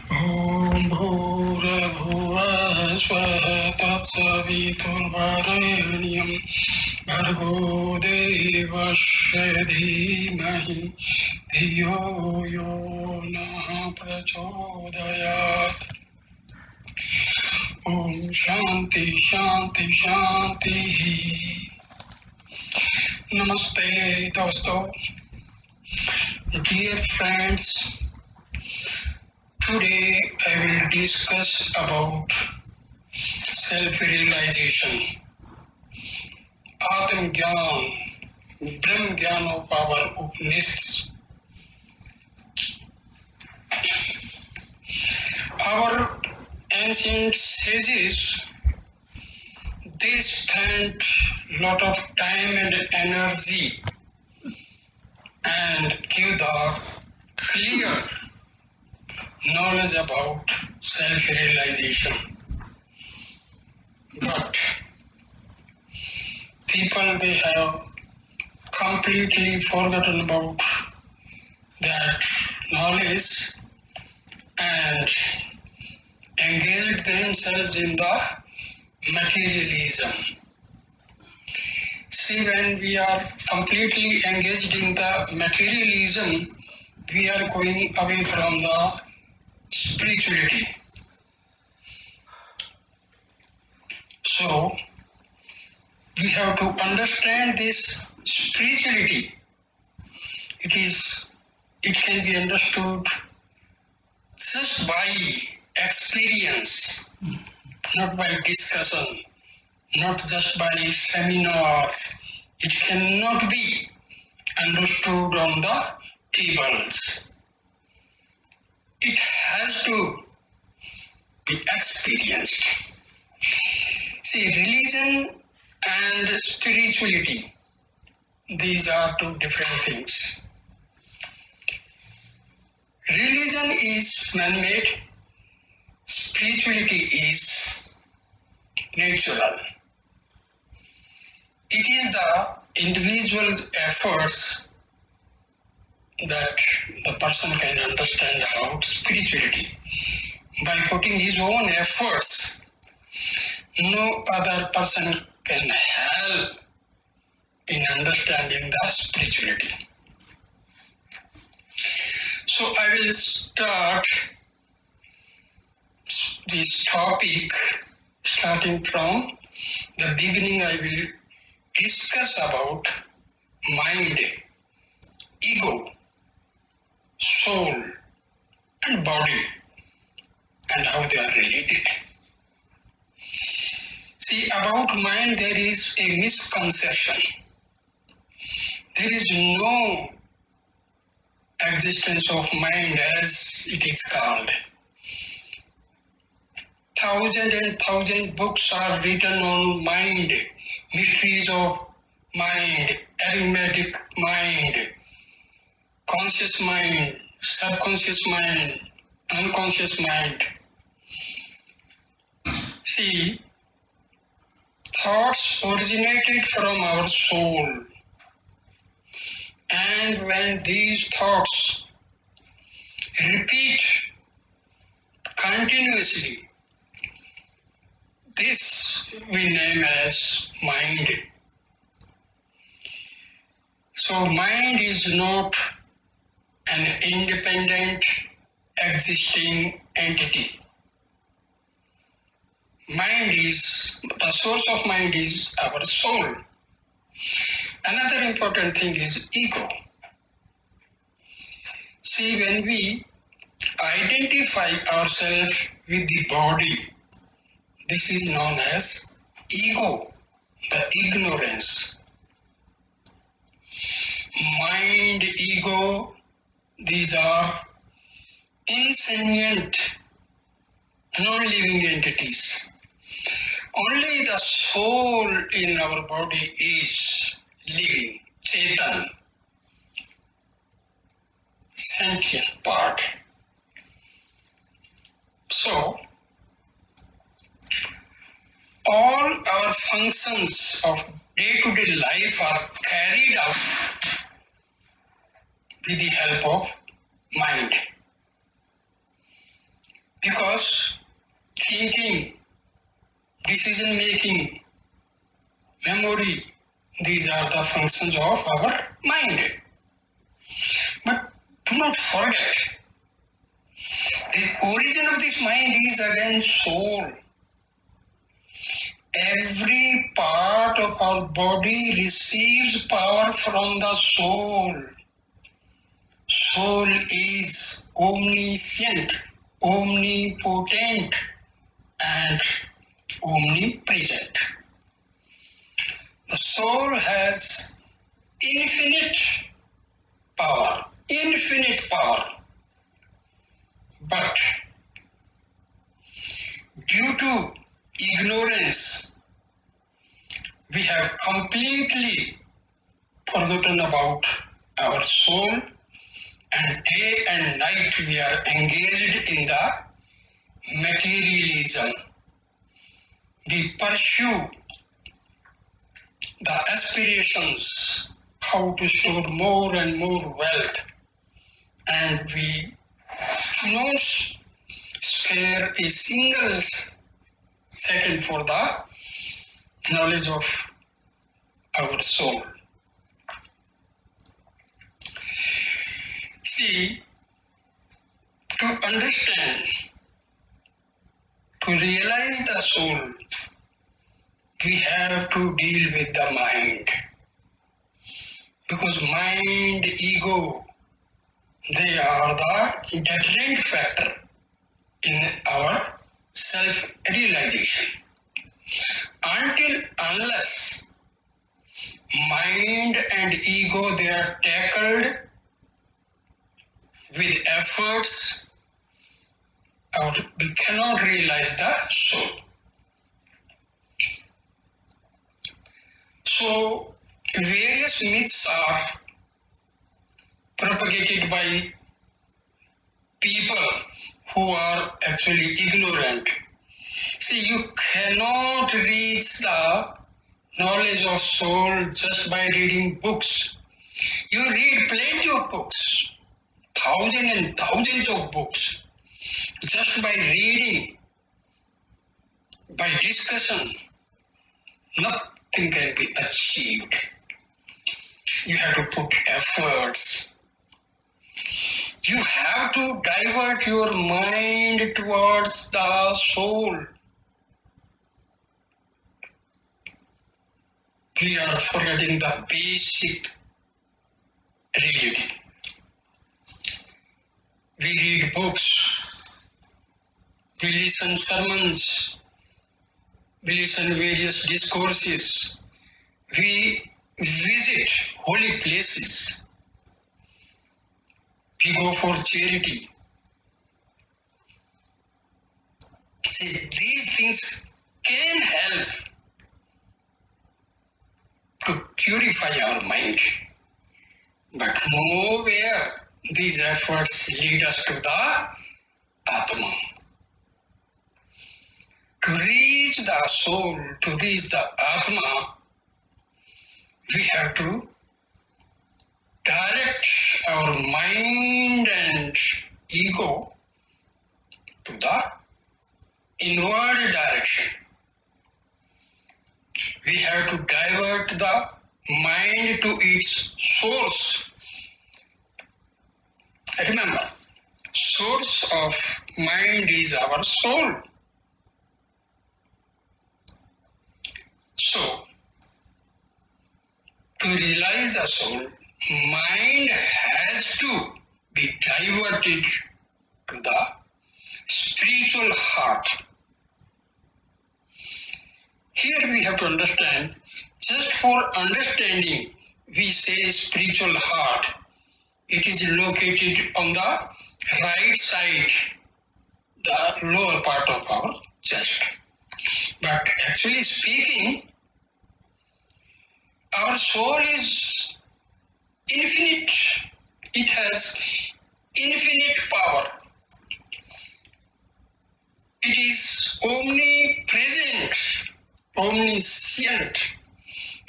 ॐ भूर्भुवः स्वः तत्सवितुर्वरेण्यं भर्गो देवस्य धीमहि धियो यो नः प्रचोदयात्। ॐ शान्ति शान्ति शान्तिः। Namaste दोस्तों, dear friends. Today I will discuss about self-realization, Atama Gyan, Braham Gyan of our Upanishads. Our ancient sages, they spent lot of time and energy and give the clear knowledge about self-realization. But people, they have completely forgotten about that knowledge and engaged themselves in the materialism. See, when we are completely engaged in the materialism, we are going away from the spirituality. So, we have to understand this spirituality. It can be understood just by experience, not by discussion, not just by seminars. It cannot be understood on the tables. It has to be experienced. See, religion and spirituality, these are two different things. Religion is man-made, spirituality is natural. It is the individual efforts that the person can understand about spirituality. By putting his own efforts, no other person can help in understanding the spirituality. So I will start this topic starting from the beginning. I will discuss about mind, ego, soul and body and how they are related. See, about mind there is a misconception. There is no existence of mind as it is called. Thousand books are written on mind, mysteries of mind, arithmetic mind, conscious mind, subconscious mind, unconscious mind. See, thoughts originated from our soul, and when these thoughts repeat continuously, this we name as mind. So mind is not an independent existing entity. The source of mind is our soul. Another important thing is ego. See, when we identify ourselves with the body, this is known as ego, the ignorance. Mind, ego, these are insentient, non-living entities. Only the soul in our body is living, Chetan, sentient part. So, all our functions of day-to-day life are carried out with the help of mind. Because thinking, decision making, memory, these are the functions of our mind. But do not forget, the origin of this mind is again soul. Every part of our body receives power from the soul. Soul is omniscient, omnipotent, and omnipresent. The soul has infinite power, but due to ignorance, we have completely forgotten about our soul, and day and night we are engaged in the materialism. We pursue the aspirations, how to store more and more wealth, and we do not spare a single second for the knowledge of our soul. See, to understand, to realize the soul, we have to deal with the mind. Because mind, ego, they are the deterrent factor in our self-realization. Unless mind and ego, they are tackled with efforts, or we cannot realize the soul. So, various myths are propagated by people who are actually ignorant. See, you cannot reach the knowledge of soul just by reading books. You read plenty of books, thousands and thousands of books. Just by reading, by discussion, nothing can be achieved. You have to put efforts. You have to divert your mind towards the soul. We are forgetting the basic reality. We read books, we listen sermons, we listen various discourses, we visit holy places, we go for charity. See, these things can help to purify our mind, but nowhere these efforts lead us to the Atama. To reach the soul, to reach the Atama, we have to direct our mind and ego to the inward direction. We have to divert the mind to its source. Remember, source of mind is our soul. So, to realize the soul, mind has to be diverted to the spiritual heart. Here we have to understand, just for understanding, we say spiritual heart. It is located on the right side, the lower part of our chest. But actually speaking, our soul is infinite. It has infinite power. It is omnipresent, omniscient.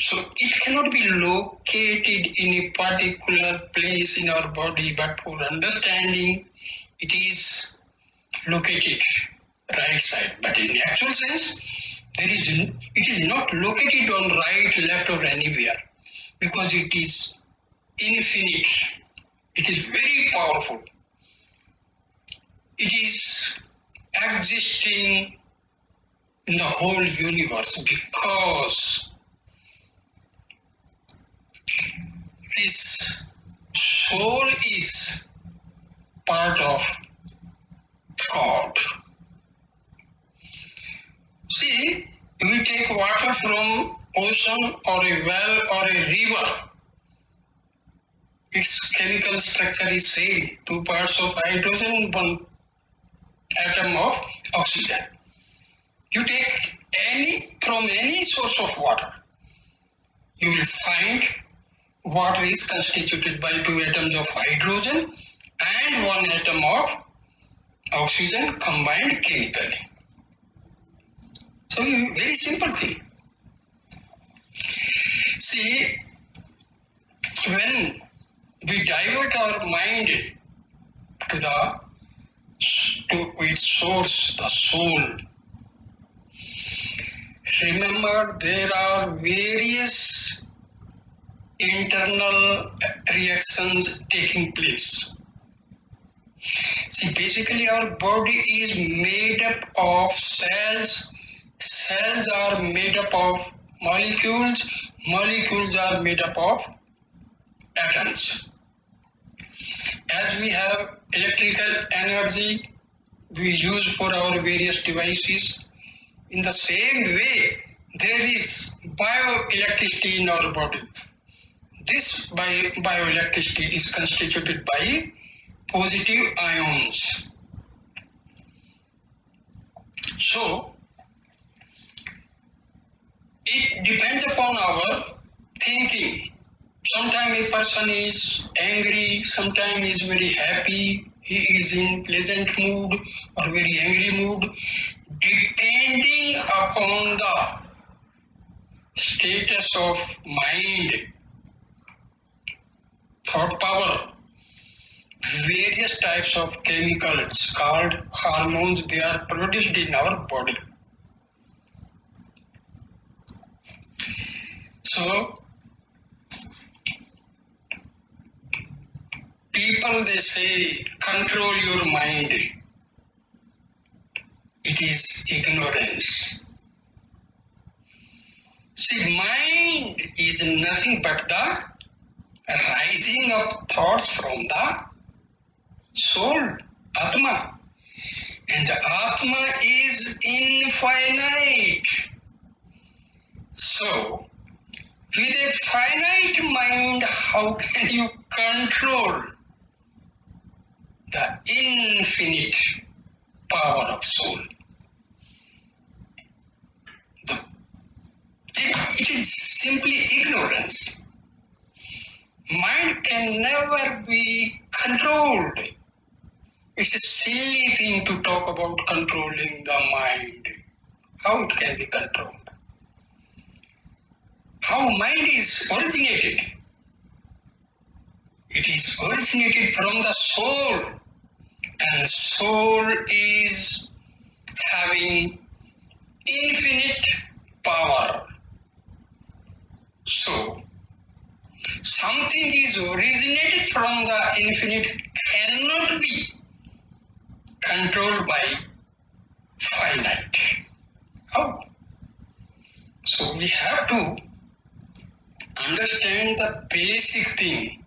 So it cannot be located in a particular place in our body, but for understanding, it is located right side, but in actual sense, it is not located on right, left, or anywhere, because it is infinite. It is very powerful. It is existing in the whole universe because this soul is part of God. See, we take water from ocean or a well or a river. Its chemical structure is same, 2 parts of hydrogen, 1 atom of oxygen. You take from any source of water, you will find water is constituted by 2 atoms of hydrogen and 1 atom of oxygen combined chemically. So very simple thing. See, when we divert our mind to its source, the soul, remember there are various internal reactions taking place. See, basically our body is made up of cells. Cells are made up of molecules. Molecules are made up of atoms. As we have electrical energy we use for our various devices, in the same way there is bioelectricity in our body. This bioelectricity is constituted by positive ions. So it depends upon our thinking. Sometimes a person is angry, sometimes is very happy, he is in pleasant mood or very angry mood, depending upon the status of mind, thought power. Various types of chemicals called hormones, they are produced in our body. So people, they say control your mind. It is ignorance. See, mind is nothing but the rising of thoughts from the soul, Atama. And Atma is infinite. So, with a finite mind, how can you control the infinite power of soul? It is simply ignorance. Mind can never be controlled. It's a silly thing to talk about controlling the mind. How it can be controlled? How mind is originated? It is originated from the soul, and soul is having infinite power. So, something is originated from the infinite cannot be controlled by finite. How? So we have to understand the basic thing.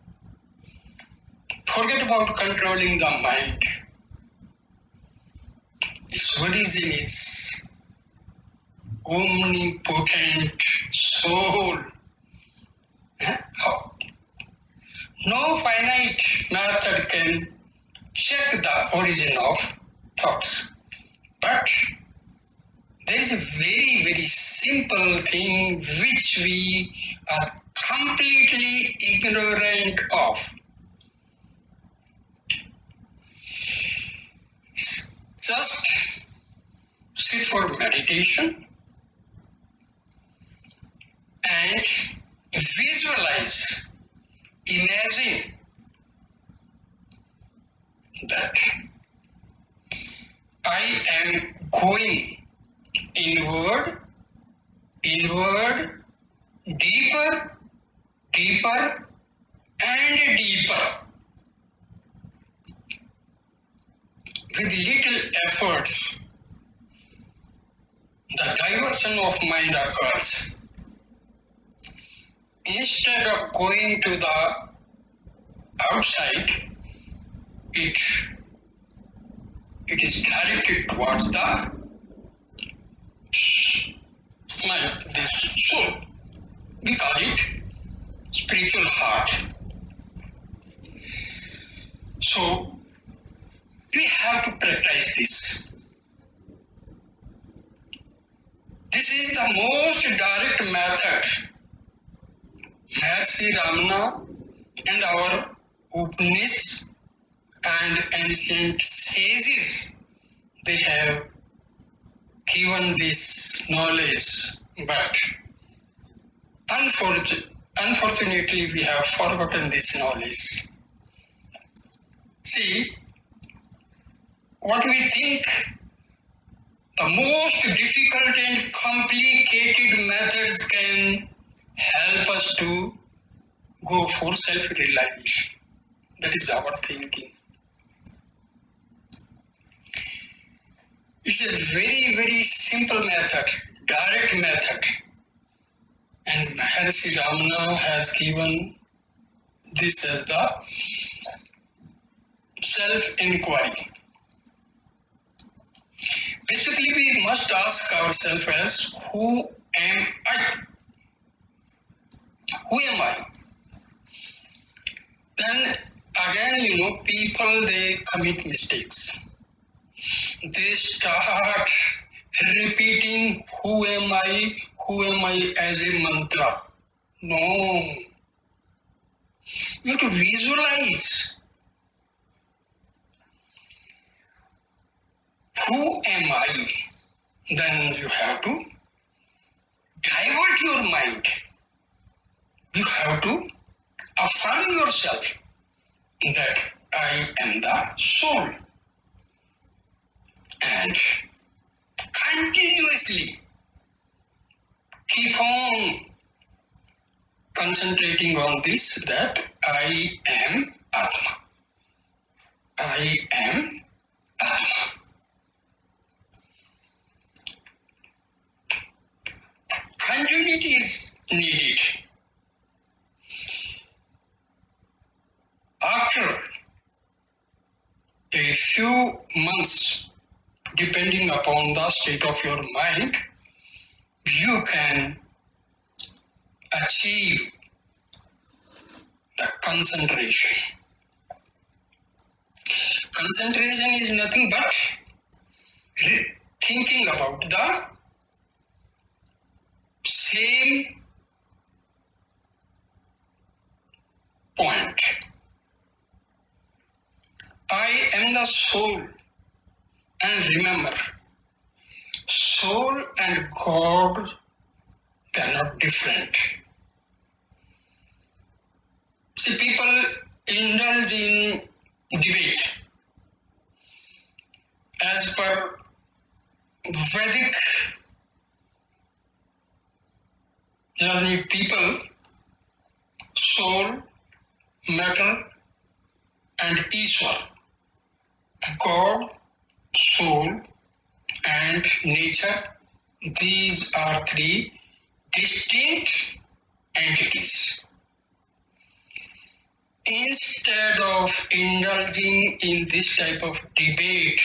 Forget about controlling the mind. Its origin is omnipotent soul. How? No finite method can check the origin of thoughts. But there is a very, very simple thing which we are completely ignorant of. Just sit for meditation and visualize, imagine that I am going inward, inward, deeper, deeper, and deeper. With little efforts, the diversion of mind occurs. Instead of going to the outside, it is directed towards the mind, this soul. We call it spiritual heart. So we have to practice this. This is the most direct method. Maharshi Ramana and our Upanishads and ancient sages, they have given this knowledge, but unfortunately we have forgotten this knowledge. See, what we think the most difficult and complicated methods can help us to go for self-realization. That is our thinking. It's a very, very simple method, direct method. And Maharshi Ramana has given this as the self-inquiry. Basically, we must ask ourselves as, who am I? Who am I? Then again, people, they commit mistakes. They start repeating, who am I as a mantra. No. You have to visualize. Who am I? Then you have to divert your mind. You have to affirm yourself that I am the soul. And continuously keep on concentrating on this, that I am Atama. I am Atama. Continuity is needed. After a few months, depending upon the state of your mind, you can achieve the concentration. Concentration is nothing but thinking about the same point. I am the soul. And remember, soul and God, they are not different. See, people indulge in debate. As per Vedic learned people, soul, matter, and Ishwar, God, soul, and nature, these are three distinct entities. Instead of indulging in this type of debate,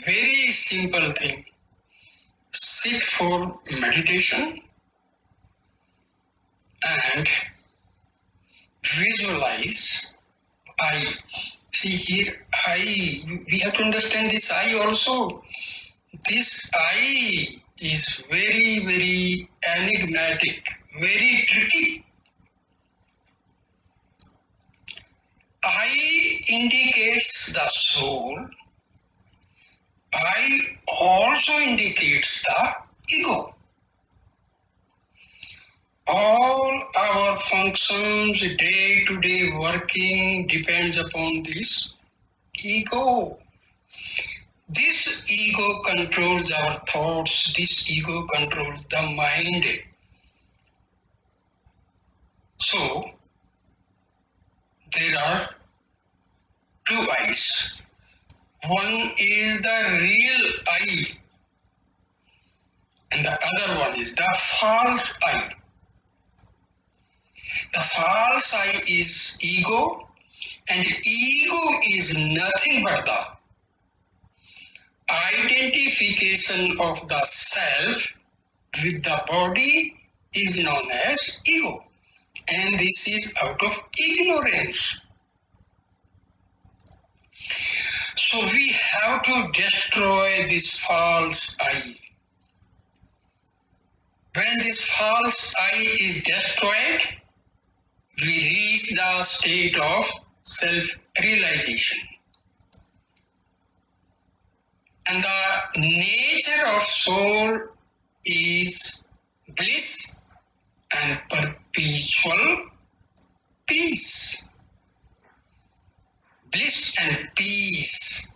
very simple thing, sit for meditation and visualize I. See here, I, we have to understand this I also. This I is very, very enigmatic, very tricky. I indicates the soul. I also indicates the ego. All our functions, day-to-day working depends upon this ego. This ego controls our thoughts, this ego controls the mind. So, there are two eyes. One is the real eye, and the other one is the false eye. The false eye is ego, and ego is nothing but the identification of the self with the body is known as ego, and this is out of ignorance. So we have to destroy this false I. When this false I is destroyed, we reach the state of self-realization. And the nature of soul is bliss and perpetual peace. Bliss and peace.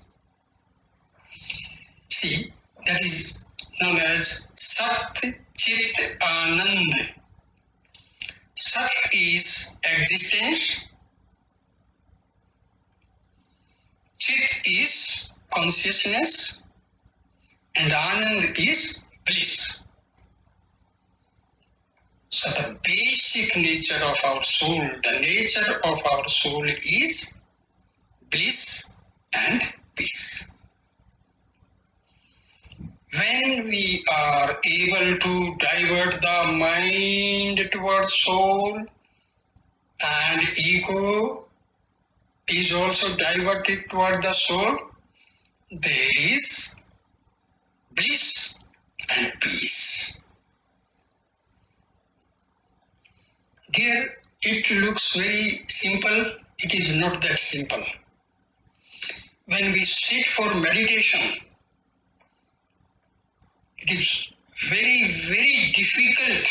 See, that is known as Sat Chit Anand. Sat is existence, Chit is consciousness, and Anand is bliss. So the basic nature of our soul, the nature of our soul is bliss and peace. When we are able to divert the mind towards soul, and ego is also diverted toward the soul, there is bliss and peace. Dear, it looks very simple. It is not that simple. When we sit for meditation, it is very, very difficult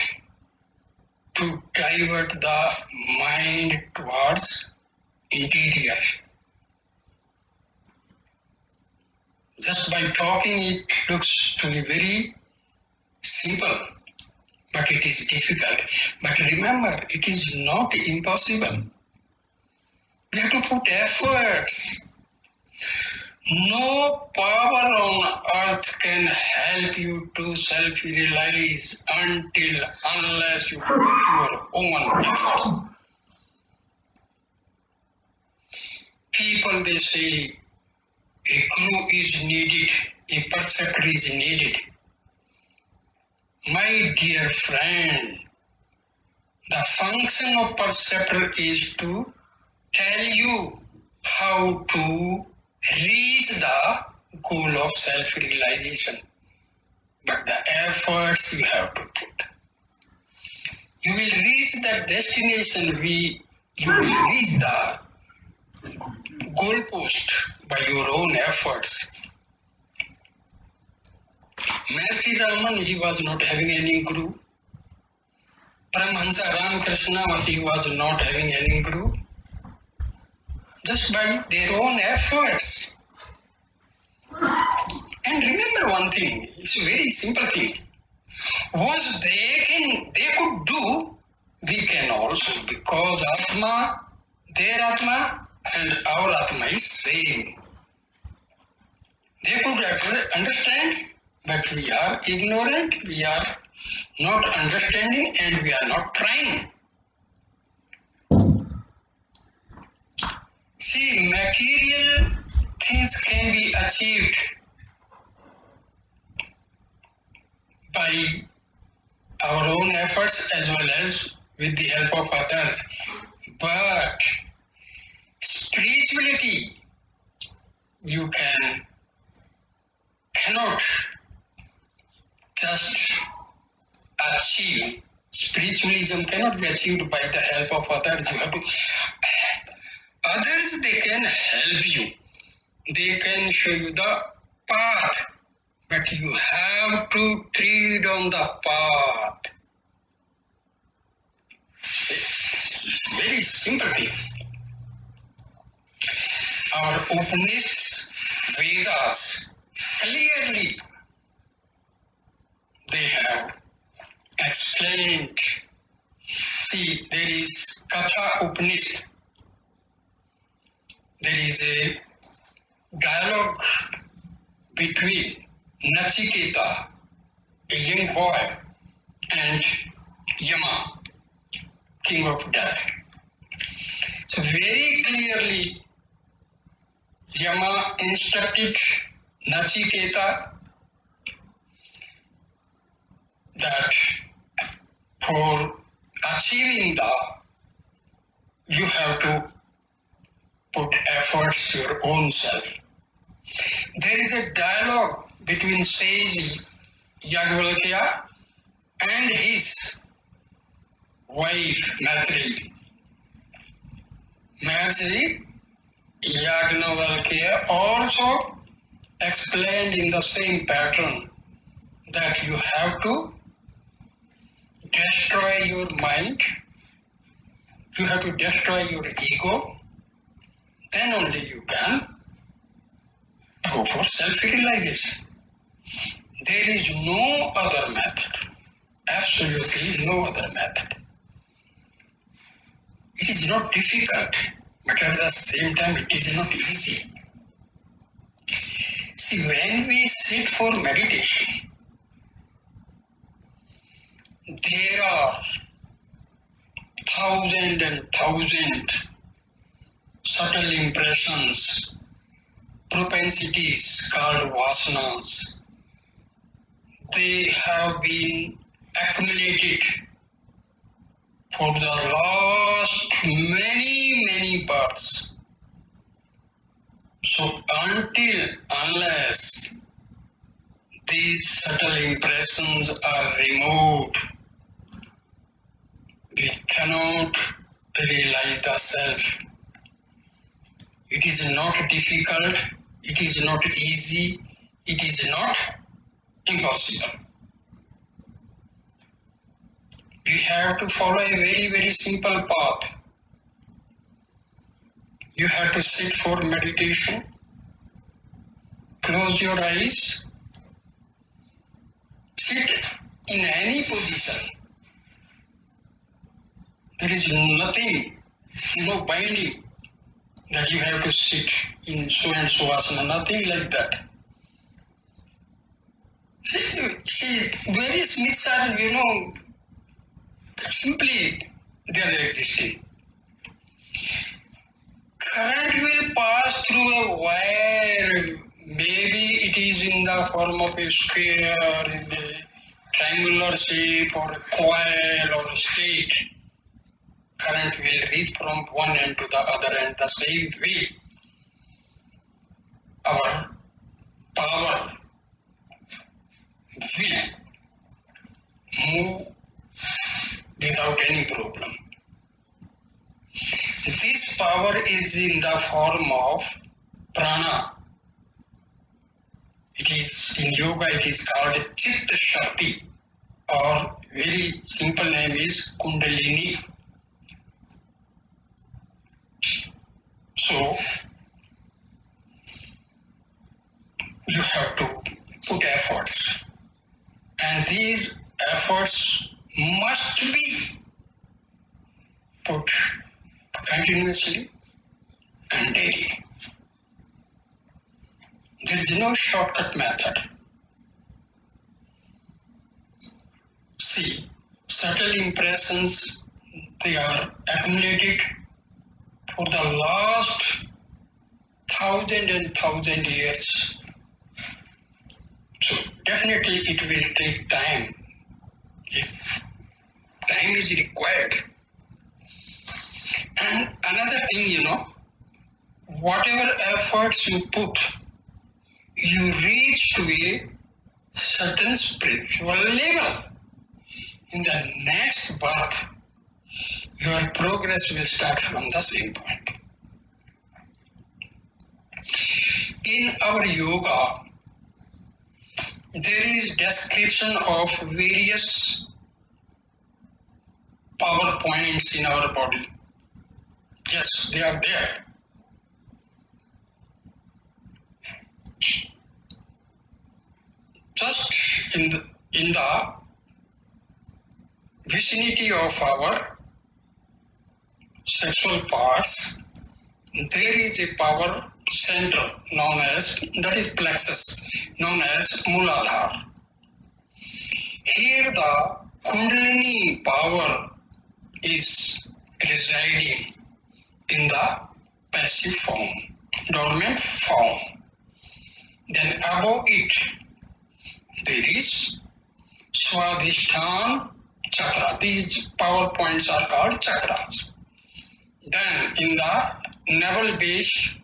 to divert the mind towards interior. Just by talking, it looks to be very simple, but it is difficult. But remember, it is not impossible. We have to put efforts. No power on earth can help you to self-realize unless you put your own efforts. People, they say, a guru is needed, a preceptor is needed. My dear friend, the function of preceptor is to tell you how to reach the goal of self-realization. But the efforts you have to put. You will reach the destination, you will reach the goalpost by your own efforts. Maharshi Ramana, he was not having any guru. Paramahansa Ramakrishna, he was not having any guru. Just by their own efforts. And remember one thing, it's a very simple thing. What they could do, we can also, because Atma, their Atma and our Atma is same. They could understand, but we are ignorant, we are not understanding, and we are not trying. See, material things can be achieved by our own efforts as well as with the help of others. But spirituality, you cannot just achieve. Spiritualism cannot be achieved by the help of others. You have to. Others, they can help you. They can show you the path. But you have to tread on the path. It's very simple thing. Our Upanishads, Vedas, clearly they have explained. See, there is Katha Upanishad. There is a dialogue between Nachiketa, a young boy, and Yama, king of death. So very clearly, Yama instructed Nachiketa that for achieving you have to put efforts to your own self. There is a dialogue between sage Yagvalkya and his wife Maitri. Maharshi Yagnavalkya also explained in the same pattern that you have to destroy your mind, you have to destroy your ego, then only you can go for self-realization. There is no other method, absolutely no other method. It is not difficult, but at the same time it is not easy. See, when we sit for meditation, there are thousand and thousand subtle impressions, propensities called vasanas. They have been accumulated for the last many births. So unless these subtle impressions are removed, we cannot realize the self. It is not difficult, it is not easy, it is not impossible. We have to follow a very simple path. You have to sit for meditation, close your eyes, sit in any position. There is nothing, no binding that you have to sit in so and so asana, nothing like that. See, various myths are, simply they are existing. Current will pass through a wire, maybe it is in the form of a square, in a triangular shape, or a coil, or a state. Current will reach from one end to the other end the same way. Our power will move without any problem. This power is in the form of prana. It is in yoga, it is called Chitta Shakti, or very simple name is Kundalini. So you have to put efforts, and these efforts must be put continuously and daily. There is no shortcut method. See, subtle impressions, they are accumulated for the last thousand years. So definitely it will take time. If time is required. And another thing, whatever efforts you put, you reach to a certain spiritual level. In the next birth, your progress will start from the same point. In our yoga, there is description of various power points in our body. Yes, they are there. just in the vicinity of our sexual parts, there is a power center known as, that is plexus, known as Muladhara. Here the Kundalini power is residing in the passive form, dormant form. Then above it, there is Swadhisthana chakra. These power points are called chakras. Then in the navel base,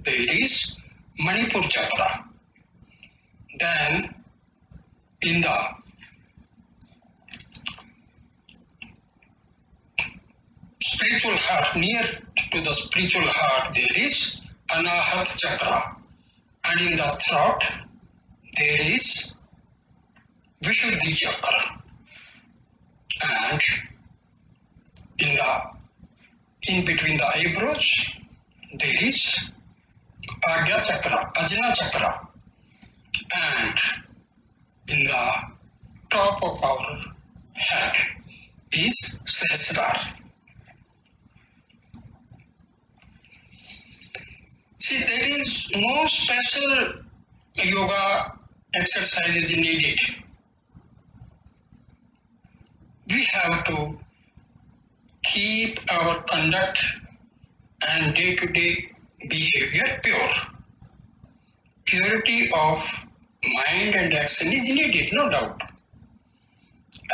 there is Manipur chakra. Then in the spiritual heart, near to the spiritual heart, there is Anahat chakra. And in the throat, there is Vishuddhi chakra. And in between the eyebrows, there is Agya chakra, Ajna chakra. And in the top of our head is Sahasrara. See, there is no special yoga exercises needed. We have to keep our conduct and day-to-day behavior pure. Purity of mind and action is needed, no doubt.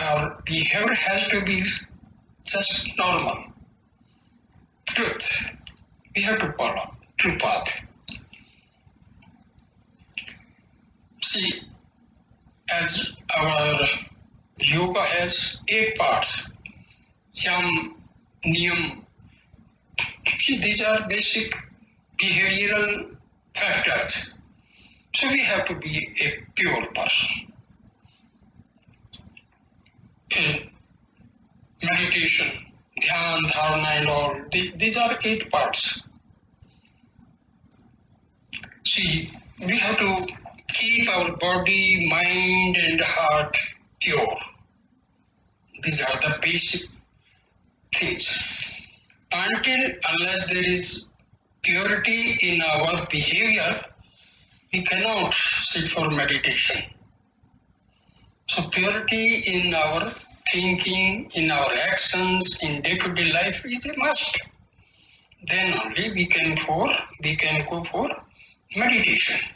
Our behavior has to be just normal. Truth. We have to follow true path. See, as our yoga has 8 parts, yam, niyam. See, these are basic behavioral factors. So we have to be a pure person. In meditation, dhyan, dharana and all, these are 8 parts. See, we have to keep our body, mind and heart pure. These are the basic things. Unless there is purity in our behavior, we cannot sit for meditation. So purity in our thinking, in our actions, in day-to-day life is a must. Then only we can go for meditation.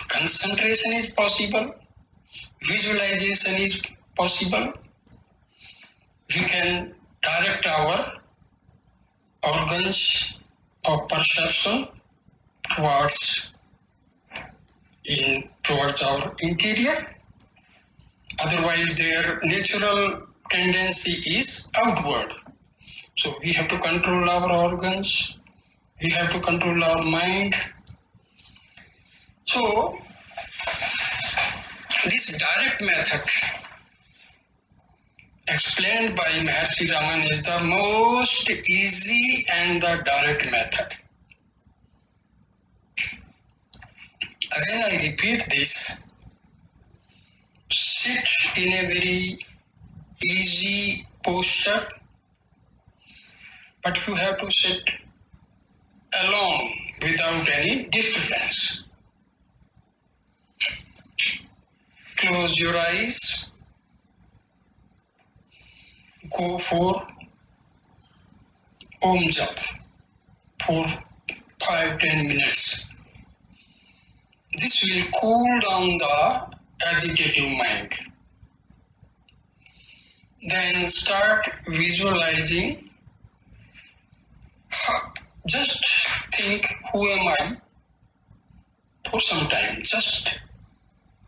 Concentration is possible, visualization is possible. We can direct our organs of perception towards our interior. Otherwise, their natural tendency is outward. So we have to control our organs, we have to control our mind. So this direct method explained by Maharshi Ramana is the most easy and the direct method. Again, I repeat this. Sit in a very easy posture, but you have to sit alone without any disturbance. Close your eyes. Go for Om Jap for 5-10 minutes. This will cool down the agitative mind. Then start visualizing. Just think, who am I? For some time, just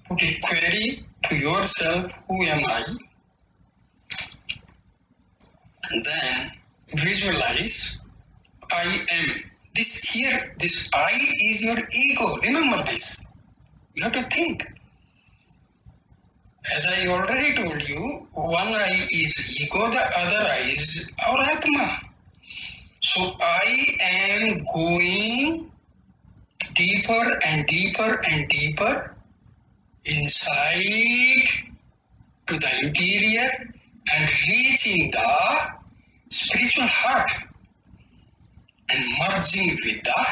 put a query to yourself, who am I? And then visualize, I am. This I is your ego. Remember this. You have to think. As I already told you, one eye is ego, the other eye is our Atama. So I am going deeper and deeper and deeper inside to the interior and reaching the spiritual heart and merging with the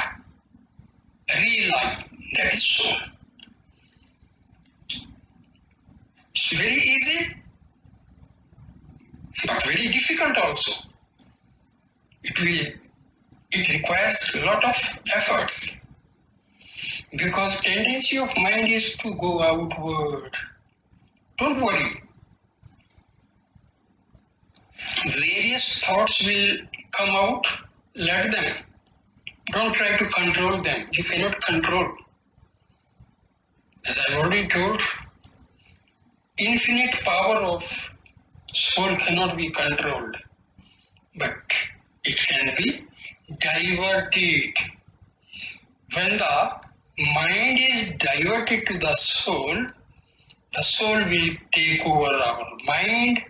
real life, that is soul. It's very easy, but very difficult also. It requires a lot of efforts because tendency of mind is to go outward. Don't worry. Various thoughts will come out, let them. Don't try to control them. You cannot control. As I've already told, infinite power of soul cannot be controlled, but it can be diverted. When the mind is diverted to the soul will take over our mind,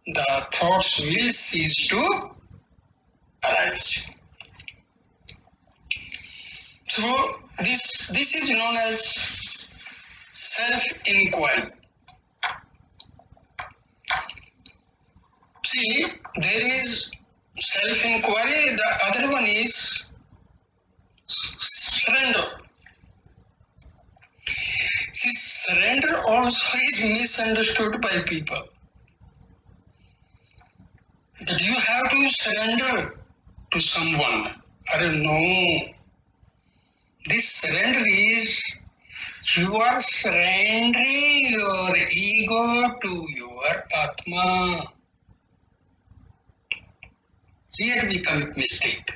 the thoughts will cease to arise. So this is known as self-inquiry. See, there is self-inquiry, the other one is surrender. See, surrender also is misunderstood by people. That you have to surrender to someone. I don't know. This surrender is you are surrendering your ego to your Atama. Here we commit mistake.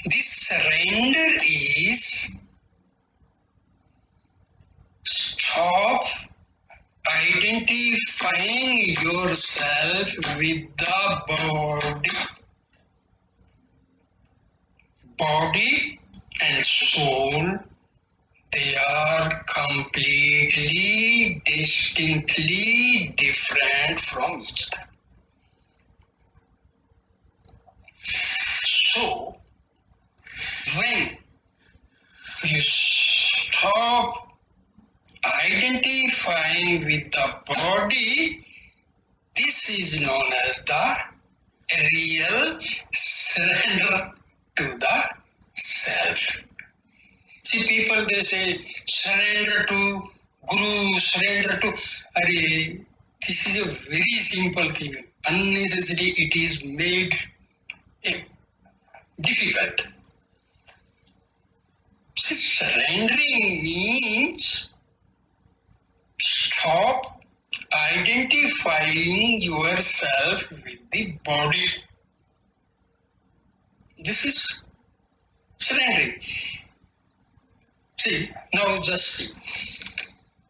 This surrender is stop identifying yourself with the body. Body and soul, they are completely, distinctly different from each other. So, when you stop identifying with the body, this is known as the real surrender to the self. See, people, they say, surrender to Guru, surrender to... This is a very simple thing. Unnecessary, it is made difficult. See, surrendering means stop identifying yourself with the body. This is surrendering. See, now just see.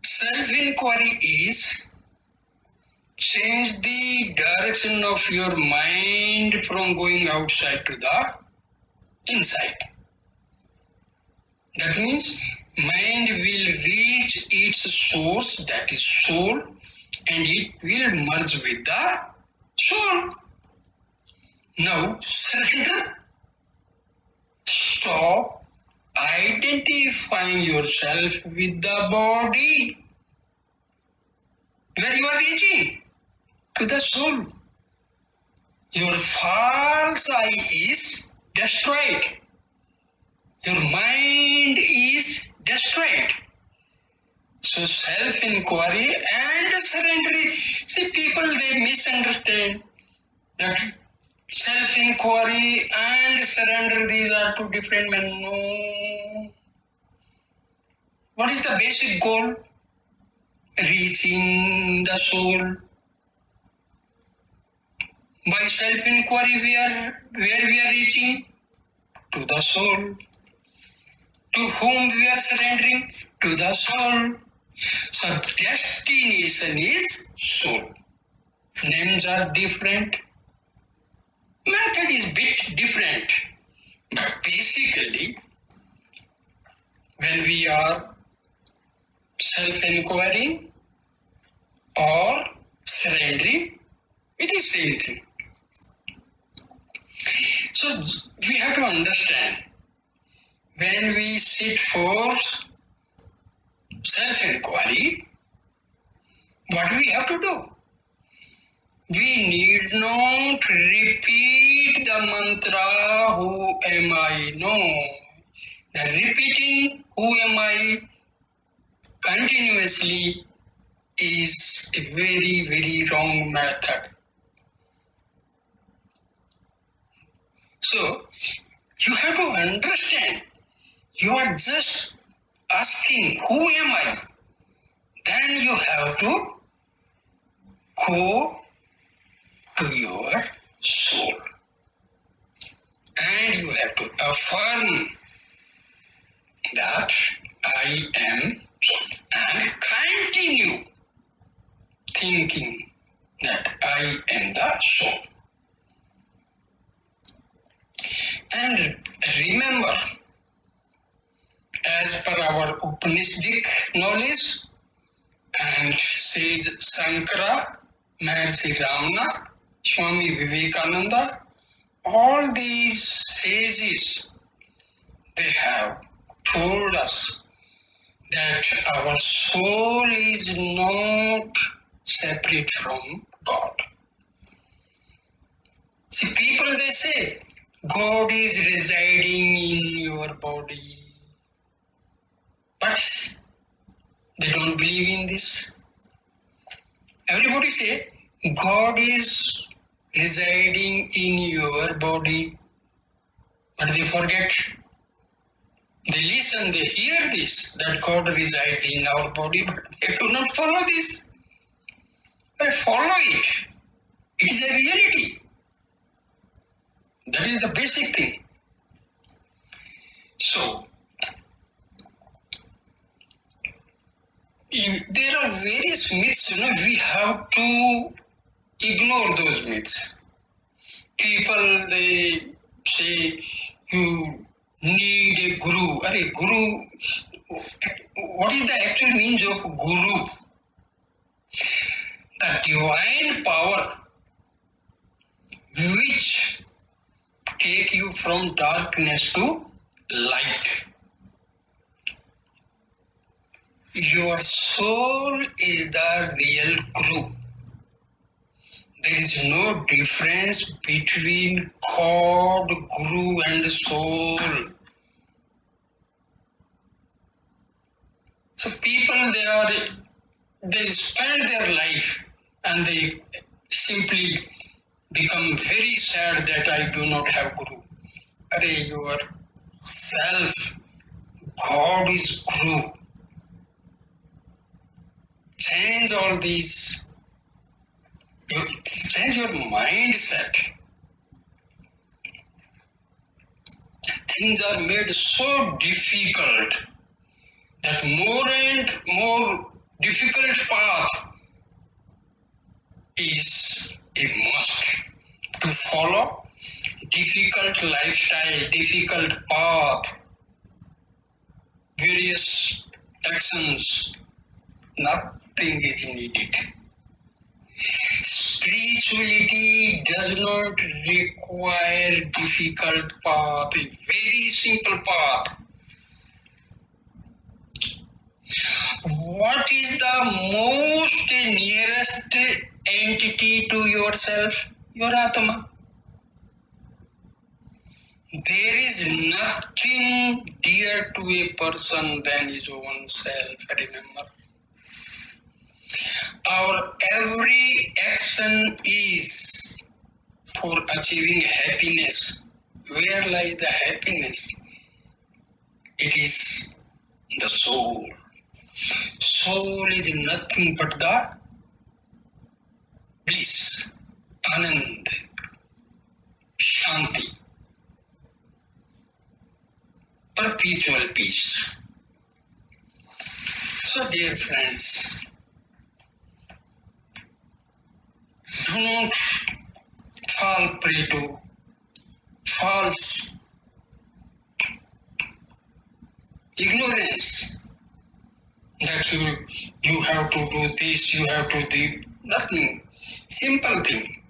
Self-inquiry is change the direction of your mind from going outside to the inside. That means mind will reach its source, that is soul, and it will merge with the soul. Now surrender. Stop identifying yourself with the body. Where you are reaching? To the soul. Your false I is destroyed. Your mind is destroyed. So self-inquiry and surrender. See, people, they misunderstand that self-inquiry and surrender, these are two different men. No. What is the basic goal? Reaching the soul. By self-inquiry, where we are reaching? To the soul. To whom we are surrendering? To the soul. So destination is soul. Names are different. Method is bit different. But basically, when we are self-inquiring or surrendering, it is same thing. So we have to understand, when we sit for self-inquiry, what we have to do? We need not repeat the mantra, who am I? No. The repeating, who am I, continuously is a very, very wrong method. So, you have to understand, you are just asking, who am I? Then you have to go to your soul. And you have to affirm that I am soul. And continue thinking that I am the soul. And remember, as per our Upanishadic knowledge, and sage Sankara, Maharshi Ramana, Swami Vivekananda, all these sages, they have told us that our soul is not separate from God. See, people, they say, God is residing in your body. But they don't believe in this. Everybody say, God is residing in your body. But they forget. They listen, they hear this, that God resides in our body, but they do not follow this. They follow it. It is a reality. That is the basic thing. So, there are various myths, we have to ignore those myths. People, they say, you need a guru. Guru, what is the actual meaning of guru? The divine power which take you from darkness to light. Your soul is the real guru. There is no difference between God, guru and soul. So people, they spend their life and they simply become very sad that I do not have guru. Your self, God is guru. Change all these. Change your mindset. Things are made so difficult that more and more difficult path is a must to follow. Difficult lifestyle, difficult path, various actions, nothing is needed. Spirituality does not require difficult path, a very simple path. What is the most nearest entity to yourself? Your Atama. There is nothing dear to a person than his own self, remember. Our every action is for achieving happiness. Where lies the happiness? It is the soul. Soul is nothing but the bliss, anand, shanti, perpetual peace. So dear friends, do not fall prey to false ignorance that you have to do this, you have to do nothing. Simple thing.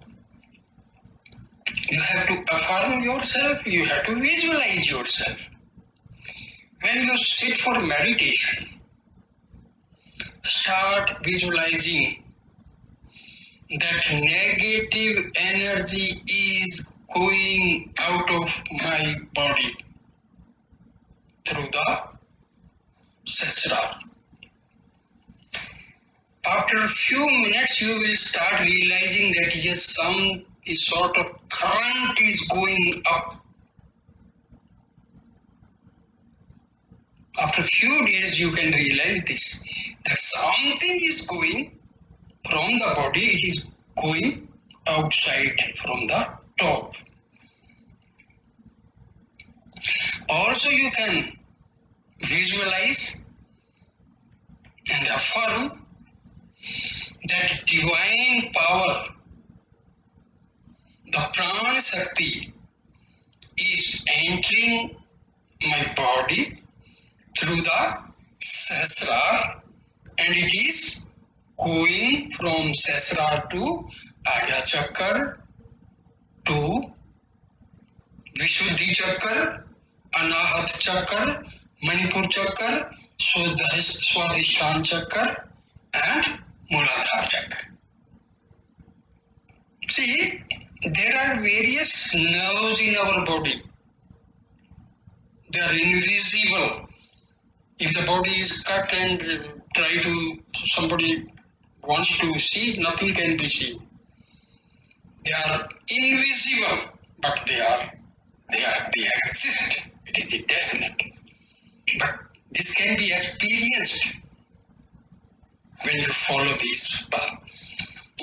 You have to affirm yourself, you have to visualize yourself. When you sit for meditation, start visualizing that negative energy is going out of my body through the sesra. After a few minutes, you will start realizing that yes, some sort of current is going up. After a few days, you can realize this, that something is going from the body, it is going outside from the top. Also, you can visualize and affirm that divine power, the prana shakti, is entering my body through the sahasrara, and it is going from sahasrara to Agya Chakra to Vishuddhi Chakra, Anahat Chakra, Manipur Chakra, Swadhisthana Chakra, and Muladhara Chakra. See, there are various nerves in our body. They are invisible. If the body is cut and somebody wants to see, nothing can be seen. They are invisible, but they exist. It is definite. But this can be experienced when you follow this path.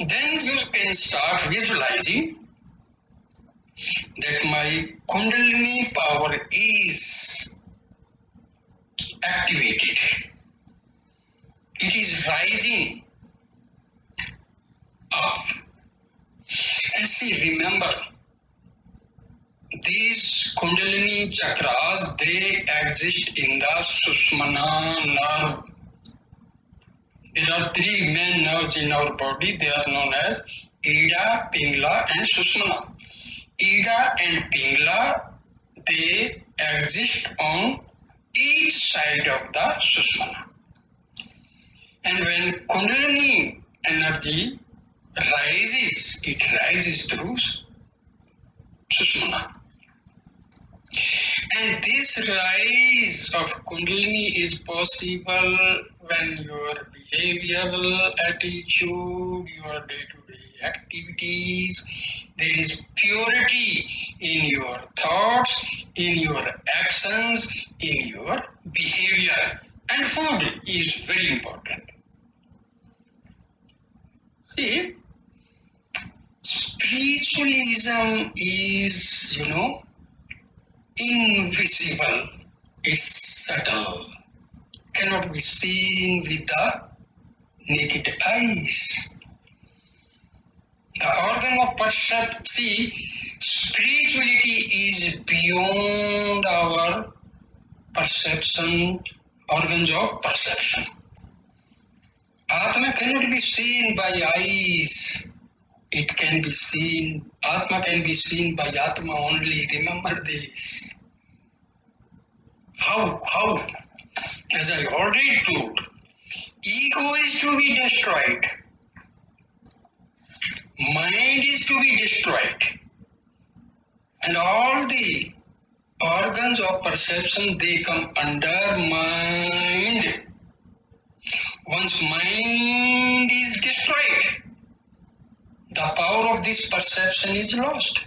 Then you can start visualizing that my Kundalini power is activated. It is rising up. And see, remember, these Kundalini chakras, they exist in the Sushmana nerve. There are three main nerves in our body. They are known as Ida, Pingala, and Sushmana. Ida and Pingala, they exist on each side of the Sushmana. And when Kundalini energy rises, it rises through Sushmana. And this rise of Kundalini is possible when your behavioral attitude, your day-to-day activities, there is purity in your thoughts, in your actions, in your behavior. And food is very important. See, spiritualism is, invisible. It's subtle. Cannot be seen with the naked eyes. The organ of perception, see, spirituality is beyond our perception, organs of perception. Atma cannot be seen by eyes. It can be seen, Atma can be seen by Atma only. Remember this. How? As I already told, ego is to be destroyed. Mind is to be destroyed. And all the organs of perception, they come under mind. Once mind is destroyed, the power of this perception is lost.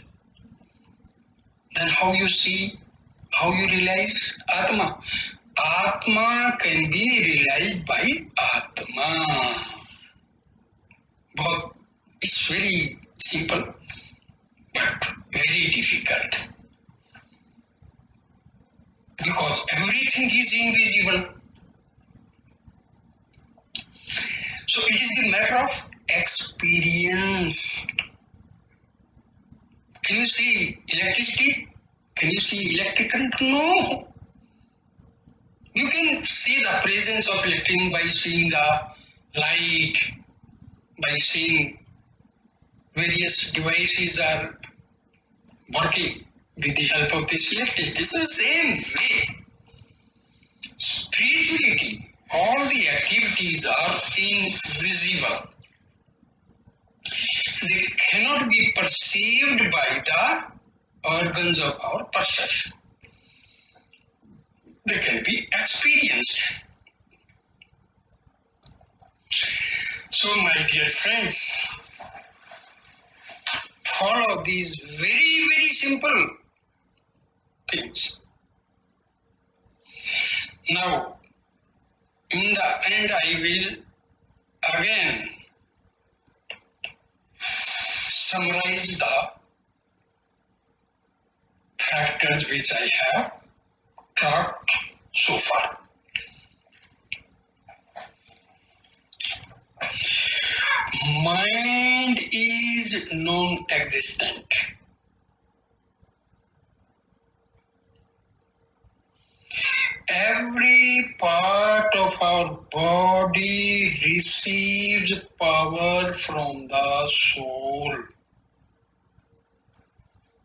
Then how you see, how you realize Atma? Atma can be realized by Atma. But it's very simple, but very difficult. Because everything is invisible. So it is the matter of experience. Can you see electricity? Can you see electric current? No. You can see the presence of electricity by seeing the light, by seeing various devices are working with the help of this electricity. It's the same way. spirituality, all the activities are invisible. They cannot be perceived by the organs of our perception. They can be experienced. So, my dear friends, follow these very, very simple things. Now, in the end, I will again summarize the factors which I have talked so far. Mind is non-existent. Every part of our body receives power from the soul.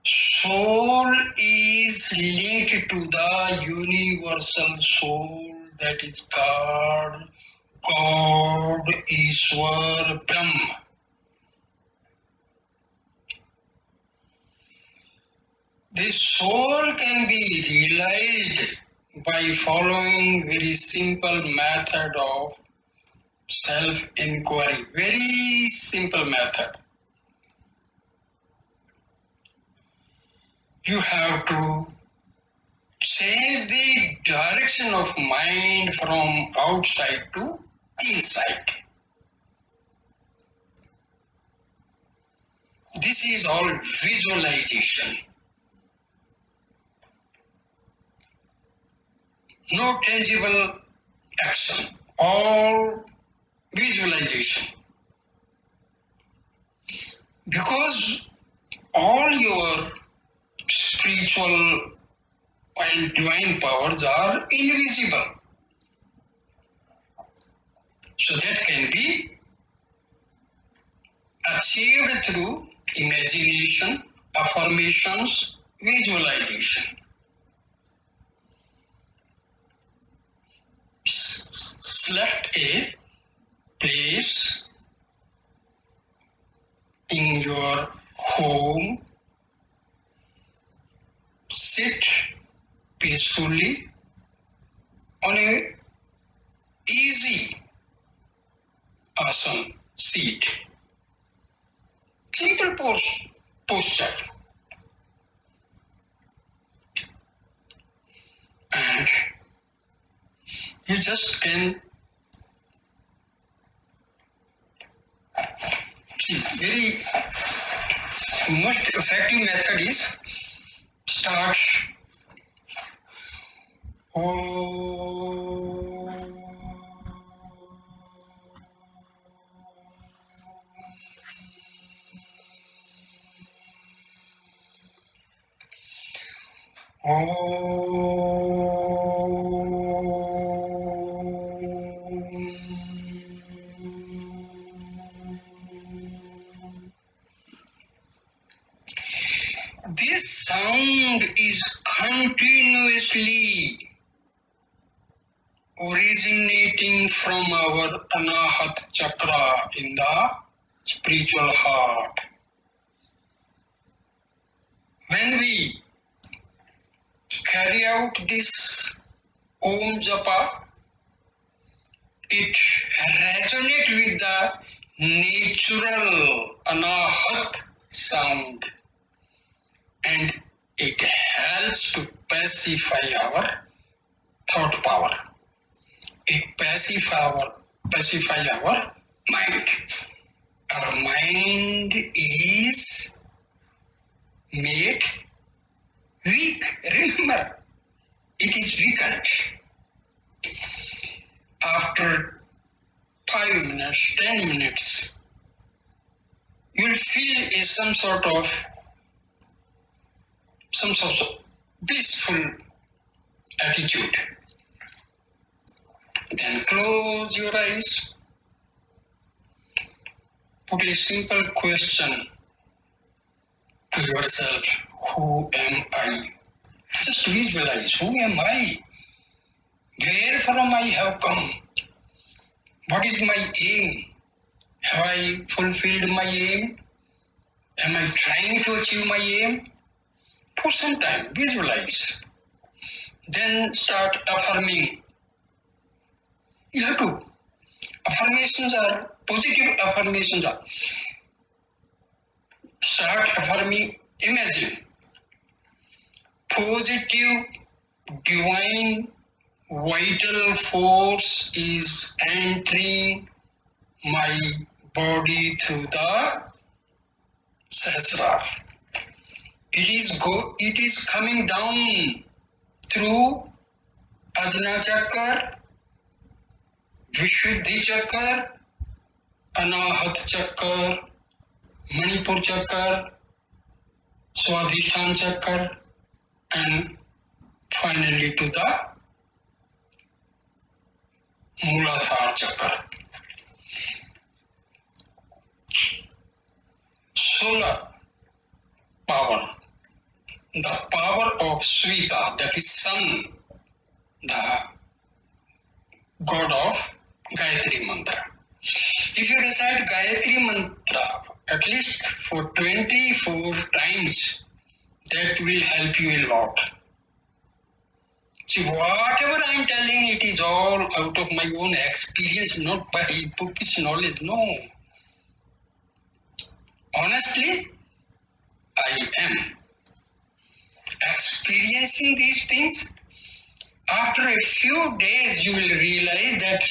Soul is linked to the universal soul that is called God, Ishwar, Braham. This soul can be realized by following very simple method of self-inquiry. Very simple method. You have to change the direction of mind from outside to inside. This is all visualization. No tangible action, all visualization. Because all your spiritual and divine powers are invisible. So that can be achieved through imagination, affirmations, visualization. Select a place in your home, sit peacefully on a easy asana seat. Simple posture. And you just can see very most effective method is start This sound is continuously originating from our Anahat chakra in the spiritual heart. When we carry out this Om Japa, it resonates with the natural Anahat sound, and it helps to pacify our thought power. It pacify our mind. Our mind is made weak. Remember, it is weakened. After 5 minutes, 10 minutes, you will feel some sort of blissful attitude. Then close your eyes. Put a simple question to yourself. Who am I? Just visualize. Who am I? Where from I have come? What is my aim? Have I fulfilled my aim? Am I trying to achieve my aim? For some time, visualize. Then start affirming. You have to. Affirmations are, positive affirmations are. Start affirming, imagine. Positive, divine, vital force is entering my body through the Sahasrara. It is coming down through Ajna Chakra, Vishuddhi Chakra, Anahat Chakra, Manipur Chakra, Swadhisthana Chakra, and finally to the Muladhara Chakra. Solar power, the power of Svita, that is sun, the god of Gayatri Mantra. If you recite Gayatri Mantra at least for 24 times, that will help you a lot. See, whatever I am telling, it is all out of my own experience, not by book's knowledge. No. Honestly, I am experiencing these things. After a few days, you will realize that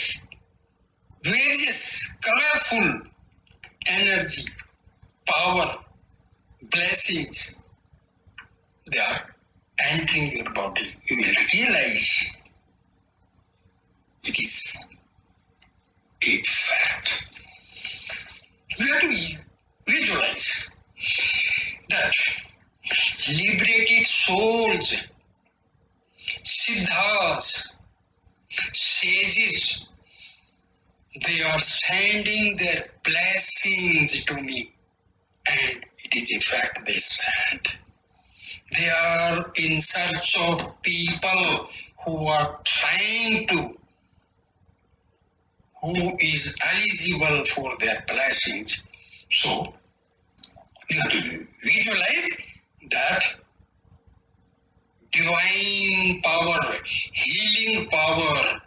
various colorful energy, power, blessings, they are entering your body. You will realize it is a fact. We have to visualize that liberated souls, siddhas, sages, they are sending their blessings to me, and it is a fact they send. They are in search of people who are trying to, who is eligible for their blessings. So, you have to visualize that divine power, healing power,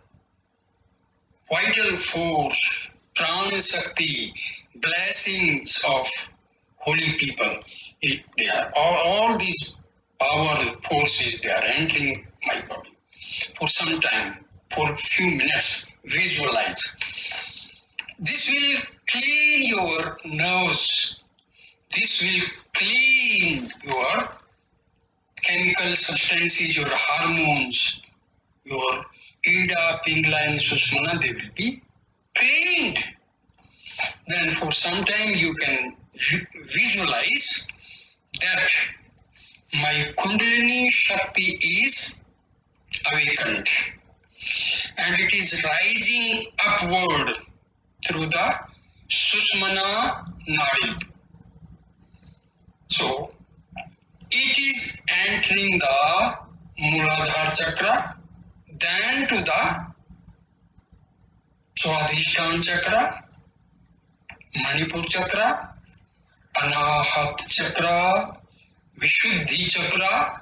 vital force, prana shakti, blessings of holy people. They are all these power forces, they are entering my body. For some time, for a few minutes, visualize. This will clean your nerves. This will clean your chemical substances, your hormones, your Ida, Pingla, and Susmana, they will be cleaned. Then for some time you can visualize that my Kundalini Shakti is awakened and it is rising upward through the Susmana Nadi. So it is entering the Muladhara Chakra, then to the Swadhisthana Chakra, Manipur Chakra, Anahat Chakra, Vishuddhi Chakra,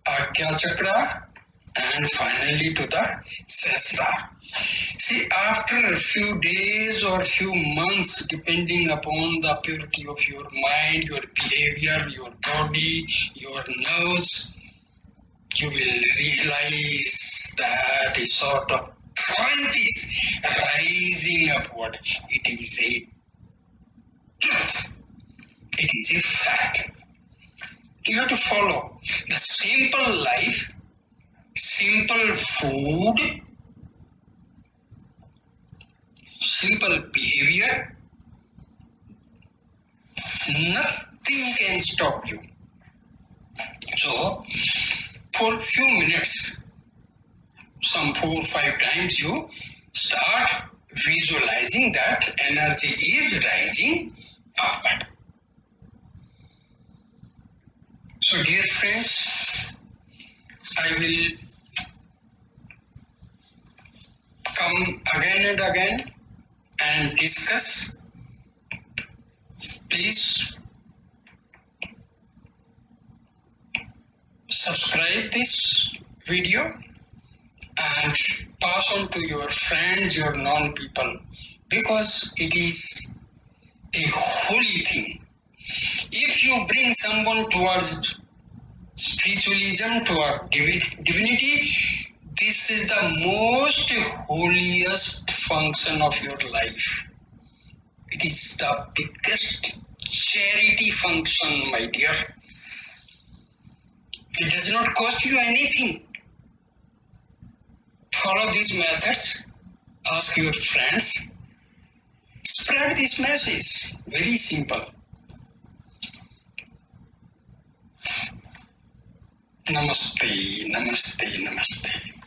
Agya Chakra, and finally to the Sahasrara. See, after a few days or few months, depending upon the purity of your mind, your behavior, your body, your nerves, you will realize that a sort of current is rising upward. It is a truth. It is a fact. You have to follow the simple life, simple food, simple behavior. Nothing can stop you. So, for a few minutes, some 4 or 5 times, you start visualizing that energy is rising upward. So, dear friends, I will come again and again and discuss. Please subscribe this video and pass on to your friends, your non-people, because it is a holy thing. If you bring someone towards spiritualism, toward divinity, this is the most holiest function of your life. It is the biggest charity function, my dear. It does not cost you anything. Follow these methods, ask your friends, spread this message. Very simple. Namaste, namaste, namaste.